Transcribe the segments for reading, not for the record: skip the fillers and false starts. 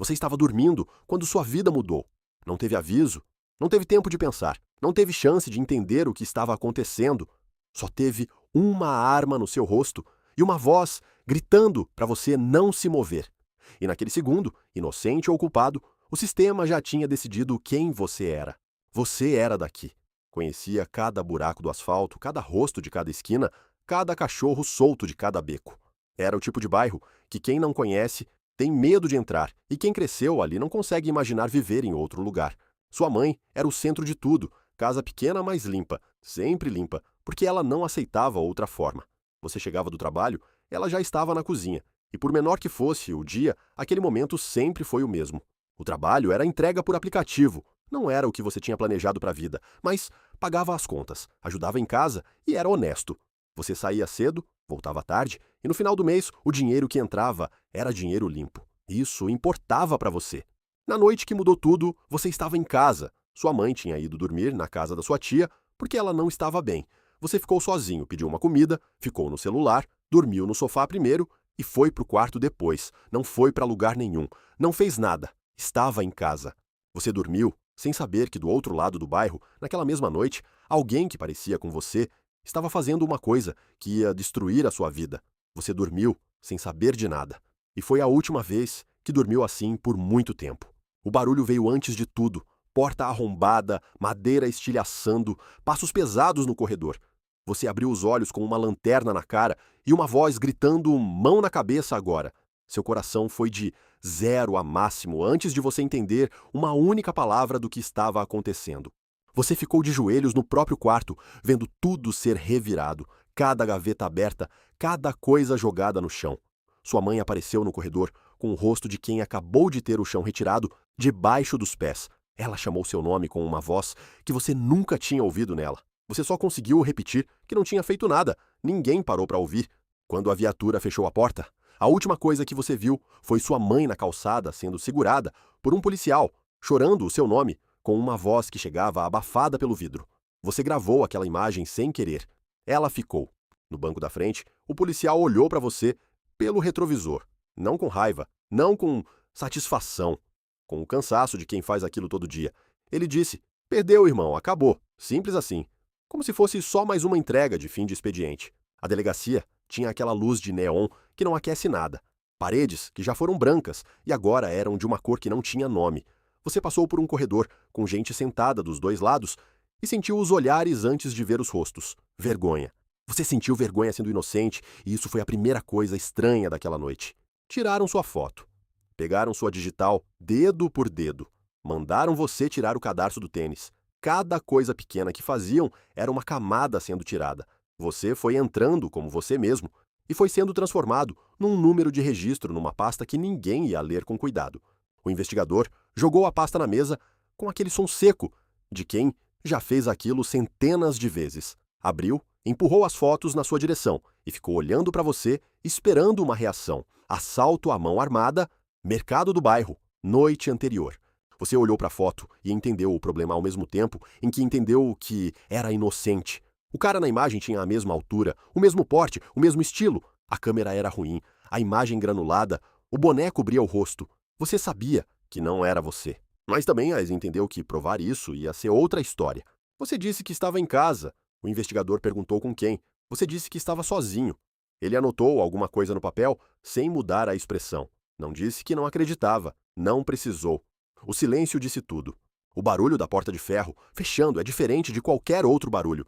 Você estava dormindo quando sua vida mudou. Não teve aviso, não teve tempo de pensar, não teve chance de entender o que estava acontecendo. Só teve uma arma no seu rosto e uma voz gritando para você não se mover. E naquele segundo, inocente ou culpado, o sistema já tinha decidido quem você era. Você era daqui. Conhecia cada buraco do asfalto, cada rosto de cada esquina, cada cachorro solto de cada beco. Era o tipo de bairro que quem não conhece tem medo de entrar e quem cresceu ali não consegue imaginar viver em outro lugar. Sua mãe era o centro de tudo, casa pequena, mas limpa, sempre limpa, porque ela não aceitava outra forma. Você chegava do trabalho, ela já estava na cozinha, e por menor que fosse o dia, aquele momento sempre foi o mesmo. O trabalho era entrega por aplicativo, não era o que você tinha planejado para a vida, mas pagava as contas, ajudava em casa e era honesto. Você saía cedo, voltava tarde, e no final do mês o dinheiro que entrava era dinheiro limpo. Isso importava para você. Na noite que mudou tudo, você estava em casa. Sua mãe tinha ido dormir na casa da sua tia porque ela não estava bem. Você ficou sozinho, pediu uma comida, ficou no celular, dormiu no sofá primeiro e foi para o quarto depois. Não foi para lugar nenhum, não fez nada. Estava em casa. Você dormiu sem saber que do outro lado do bairro, naquela mesma noite, alguém que parecia com você estava fazendo uma coisa que ia destruir a sua vida. Você dormiu sem saber de nada. E foi a última vez que dormiu assim por muito tempo. O barulho veio antes de tudo. Porta arrombada, madeira estilhaçando, passos pesados no corredor. Você abriu os olhos com uma lanterna na cara e uma voz gritando mão na cabeça agora. Seu coração foi de 0 a máximo antes de você entender uma única palavra do que estava acontecendo. Você ficou de joelhos no próprio quarto, vendo tudo ser revirado, cada gaveta aberta, cada coisa jogada no chão. Sua mãe apareceu no corredor com o rosto de quem acabou de ter o chão retirado debaixo dos pés. Ela chamou seu nome com uma voz que você nunca tinha ouvido nela. Você só conseguiu repetir que não tinha feito nada. Ninguém parou para ouvir. Quando a viatura fechou a porta, a última coisa que você viu foi sua mãe na calçada sendo segurada por um policial, chorando o seu nome, com uma voz que chegava abafada pelo vidro. Você gravou aquela imagem sem querer. Ela ficou. No banco da frente, o policial olhou para você pelo retrovisor. Não com raiva, não com satisfação, com o cansaço de quem faz aquilo todo dia. Ele disse: "Perdeu, irmão, acabou." Simples assim. Como se fosse só mais uma entrega de fim de expediente. A delegacia tinha aquela luz de neon que não aquece nada. Paredes que já foram brancas e agora eram de uma cor que não tinha nome. Você passou por um corredor com gente sentada dos dois lados e sentiu os olhares antes de ver os rostos. Vergonha. Você sentiu vergonha sendo inocente e isso foi a primeira coisa estranha daquela noite. Tiraram sua foto. Pegaram sua digital dedo por dedo. Mandaram você tirar o cadarço do tênis. Cada coisa pequena que faziam era uma camada sendo tirada. Você foi entrando como você mesmo e foi sendo transformado num número de registro numa pasta que ninguém ia ler com cuidado. O investigador jogou a pasta na mesa com aquele som seco de quem já fez aquilo centenas de vezes. Abriu, empurrou as fotos na sua direção e ficou olhando para você, esperando uma reação. Assalto à mão armada, mercado do bairro, noite anterior. Você olhou para a foto e entendeu o problema ao mesmo tempo em que entendeu que era inocente. O cara na imagem tinha a mesma altura, o mesmo porte, o mesmo estilo. A câmera era ruim, a imagem granulada, o boné cobria o rosto. Você sabia que não era você. Mas também entendeu que provar isso ia ser outra história. Você disse que estava em casa. O investigador perguntou com quem. Você disse que estava sozinho. Ele anotou alguma coisa no papel sem mudar a expressão. Não disse que não acreditava. Não precisou. O silêncio disse tudo. O barulho da porta de ferro, fechando, é diferente de qualquer outro barulho.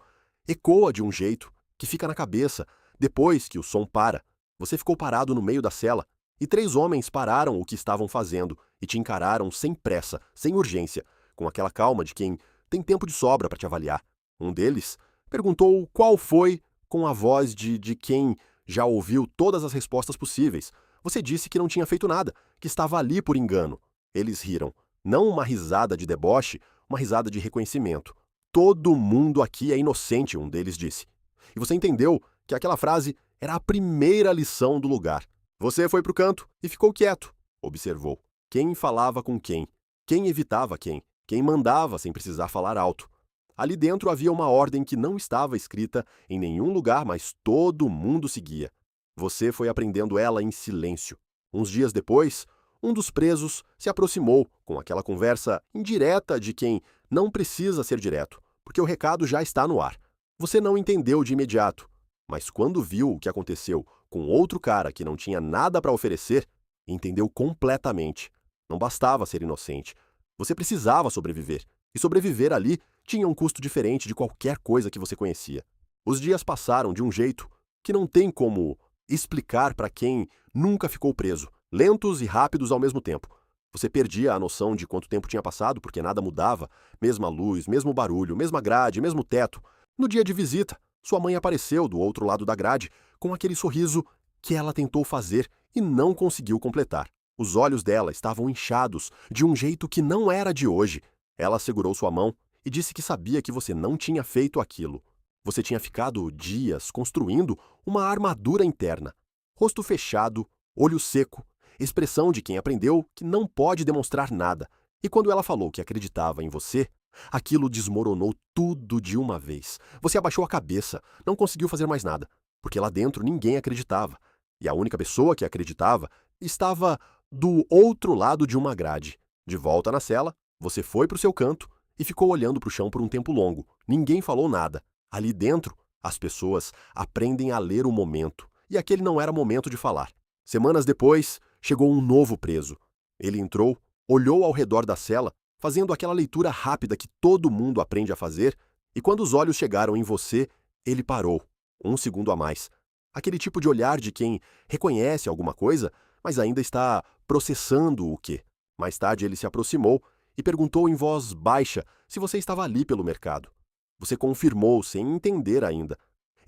Ecoa de um jeito que fica na cabeça, depois que o som para. Você ficou parado no meio da cela, e 3 homens pararam o que estavam fazendo e te encararam sem pressa, sem urgência, com aquela calma de quem tem tempo de sobra para te avaliar. Um deles perguntou qual foi, com a voz de quem já ouviu todas as respostas possíveis. Você disse que não tinha feito nada, que estava ali por engano. Eles riram. Não uma risada de deboche, uma risada de reconhecimento. Todo mundo aqui é inocente, um deles disse. E você entendeu que aquela frase era a primeira lição do lugar. Você foi pro canto e ficou quieto. Observou. Quem falava com quem evitava quem mandava sem precisar falar alto. Ali dentro havia uma ordem que não estava escrita em nenhum lugar, mas todo mundo seguia. Você foi aprendendo ela em silêncio. Uns dias depois, Um dos presos se aproximou com aquela conversa indireta de quem não precisa ser direto, porque o recado já está no ar. Você não entendeu de imediato, mas quando viu o que aconteceu com outro cara que não tinha nada para oferecer, entendeu completamente. Não bastava ser inocente. Você precisava sobreviver. E sobreviver ali tinha um custo diferente de qualquer coisa que você conhecia. Os dias passaram de um jeito que não tem como explicar para quem nunca ficou preso, lentos e rápidos ao mesmo tempo. Você perdia a noção de quanto tempo tinha passado porque nada mudava, mesma luz, mesmo barulho, mesma grade, mesmo teto. No dia de visita, sua mãe apareceu do outro lado da grade com aquele sorriso que ela tentou fazer e não conseguiu completar. Os olhos dela estavam inchados de um jeito que não era de hoje. Ela segurou sua mão e disse que sabia que você não tinha feito aquilo. Você tinha ficado dias construindo uma armadura interna. Rosto fechado, olho seco, expressão de quem aprendeu que não pode demonstrar nada. E quando ela falou que acreditava em você, aquilo desmoronou tudo de uma vez. Você abaixou a cabeça, não conseguiu fazer mais nada, porque lá dentro ninguém acreditava. E a única pessoa que acreditava estava do outro lado de uma grade. De volta na cela, você foi para o seu canto e ficou olhando para o chão por um tempo longo. Ninguém falou nada. Ali dentro, as pessoas aprendem a ler o momento, e aquele não era momento de falar. Semanas depois, chegou um novo preso. Ele entrou, olhou ao redor da cela, fazendo aquela leitura rápida que todo mundo aprende a fazer, e quando os olhos chegaram em você, ele parou, um segundo a mais. Aquele tipo de olhar de quem reconhece alguma coisa, mas ainda está processando o quê. Mais tarde ele se aproximou e perguntou em voz baixa se você estava ali pelo mercado. Você confirmou, sem entender ainda.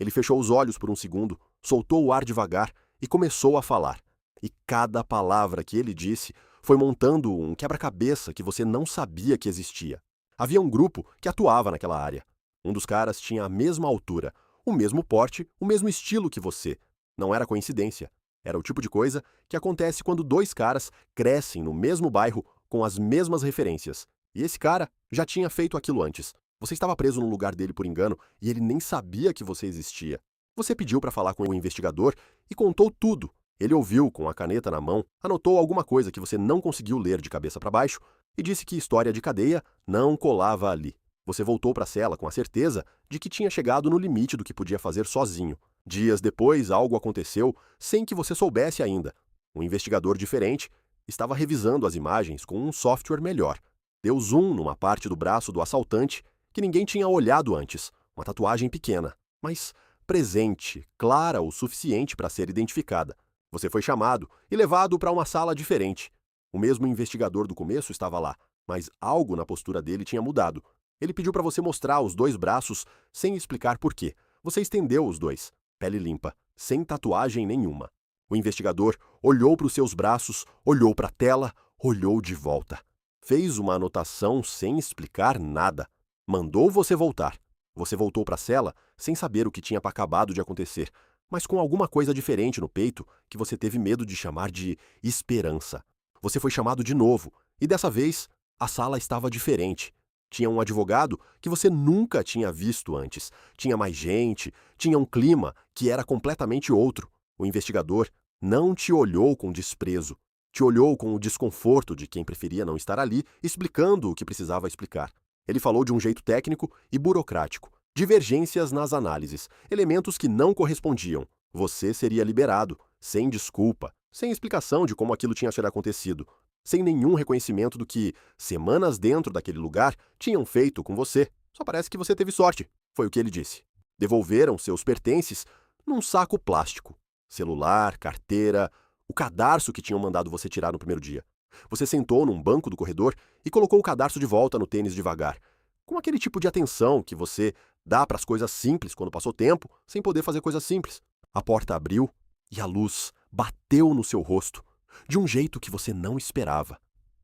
Ele fechou os olhos por um segundo, soltou o ar devagar e começou a falar. E cada palavra que ele disse foi montando um quebra-cabeça que você não sabia que existia. Havia um grupo que atuava naquela área. Um dos caras tinha a mesma altura, o mesmo porte, o mesmo estilo que você. Não era coincidência. Era o tipo de coisa que acontece quando dois caras crescem no mesmo bairro com as mesmas referências. E esse cara já tinha feito aquilo antes. Você estava preso no lugar dele por engano e ele nem sabia que você existia. Você pediu para falar com o investigador e contou tudo. Ele ouviu com a caneta na mão, anotou alguma coisa que você não conseguiu ler de cabeça para baixo e disse que história de cadeia não colava ali. Você voltou para a cela com a certeza de que tinha chegado no limite do que podia fazer sozinho. Dias depois, algo aconteceu sem que você soubesse ainda. Um investigador diferente estava revisando as imagens com um software melhor. Deu zoom numa parte do braço do assaltante que ninguém tinha olhado antes. Uma tatuagem pequena, mas presente, clara o suficiente para ser identificada. Você foi chamado e levado para uma sala diferente. O mesmo investigador do começo estava lá, mas algo na postura dele tinha mudado. Ele pediu para você mostrar os dois braços sem explicar por quê. Você estendeu os dois, pele limpa, sem tatuagem nenhuma. O investigador olhou para os seus braços, olhou para a tela, olhou de volta. Fez uma anotação sem explicar nada. Mandou você voltar. Você voltou para a cela sem saber o que tinha acabado de acontecer, mas com alguma coisa diferente no peito que você teve medo de chamar de esperança. Você foi chamado de novo, e dessa vez a sala estava diferente. Tinha um advogado que você nunca tinha visto antes. Tinha mais gente, tinha um clima que era completamente outro. O investigador não te olhou com desprezo. Te olhou com o desconforto de quem preferia não estar ali, explicando o que precisava explicar. Ele falou de um jeito técnico e burocrático. Divergências nas análises, elementos que não correspondiam. Você seria liberado, sem desculpa, sem explicação de como aquilo tinha sido acontecido, sem nenhum reconhecimento do que, semanas dentro daquele lugar, tinham feito com você. Só parece que você teve sorte, foi o que ele disse. Devolveram seus pertences num saco plástico. Celular, carteira, o cadarço que tinham mandado você tirar no primeiro dia. Você sentou num banco do corredor e colocou o cadarço de volta no tênis devagar, com aquele tipo de atenção que você dá para as coisas simples quando passou tempo, sem poder fazer coisas simples. A porta abriu e a luz bateu no seu rosto, de um jeito que você não esperava.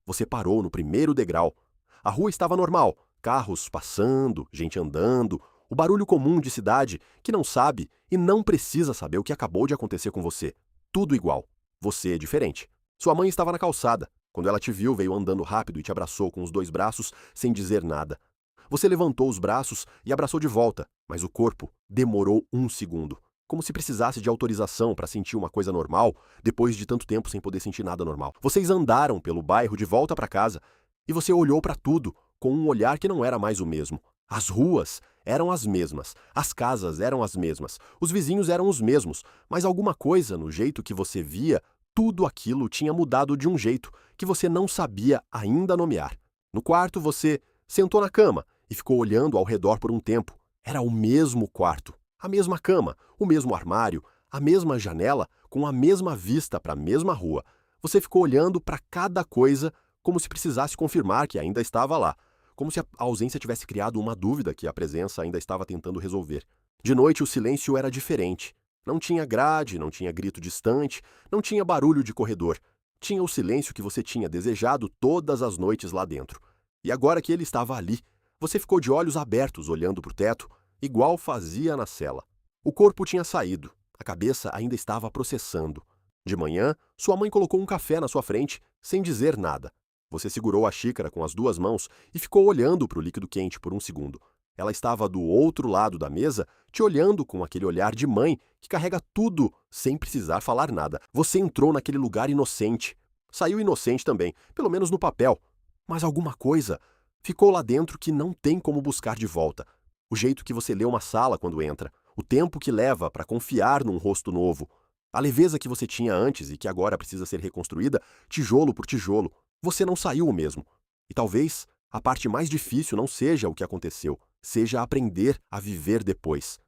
Você parou no primeiro degrau. A rua estava normal, carros passando, gente andando, o barulho comum de cidade que não sabe e não precisa saber o que acabou de acontecer com você. Tudo igual. Você é diferente. Sua mãe estava na calçada. Quando ela te viu, veio andando rápido e te abraçou com os dois braços sem dizer nada. Você levantou os braços e abraçou de volta, mas o corpo demorou um segundo. como se precisasse de autorização para sentir uma coisa normal, depois de tanto tempo sem poder sentir nada normal. Vocês andaram pelo bairro de volta para casa e você olhou para tudo com um olhar que não era mais o mesmo. As ruas eram as mesmas, as casas eram as mesmas, os vizinhos eram os mesmos, mas alguma coisa no jeito que você via, tudo aquilo tinha mudado de um jeito que você não sabia ainda nomear. No quarto, você sentou na cama e ficou olhando ao redor por um tempo. Era o mesmo quarto, a mesma cama, o mesmo armário, a mesma janela, com a mesma vista para a mesma rua. Você ficou olhando para cada coisa como se precisasse confirmar que ainda estava lá, como se a ausência tivesse criado uma dúvida que a presença ainda estava tentando resolver. De noite, o silêncio era diferente. Não tinha grade, não tinha grito distante, não tinha barulho de corredor. Tinha o silêncio que você tinha desejado todas as noites lá dentro. E agora que ele estava ali, você ficou de olhos abertos olhando para o teto, igual fazia na cela. O corpo tinha saído, a cabeça ainda estava processando. De manhã, sua mãe colocou um café na sua frente, sem dizer nada. Você segurou a xícara com as duas mãos e ficou olhando para o líquido quente por um segundo. Ela estava do outro lado da mesa, te olhando com aquele olhar de mãe que carrega tudo sem precisar falar nada. Você entrou naquele lugar inocente. Saiu inocente também, pelo menos no papel. Mas alguma coisa ficou lá dentro que não tem como buscar de volta. O jeito que você lê uma sala quando entra, o tempo que leva para confiar num rosto novo, a leveza que você tinha antes e que agora precisa ser reconstruída, tijolo por tijolo. Você não saiu o mesmo. E talvez a parte mais difícil não seja o que aconteceu, seja aprender a viver depois.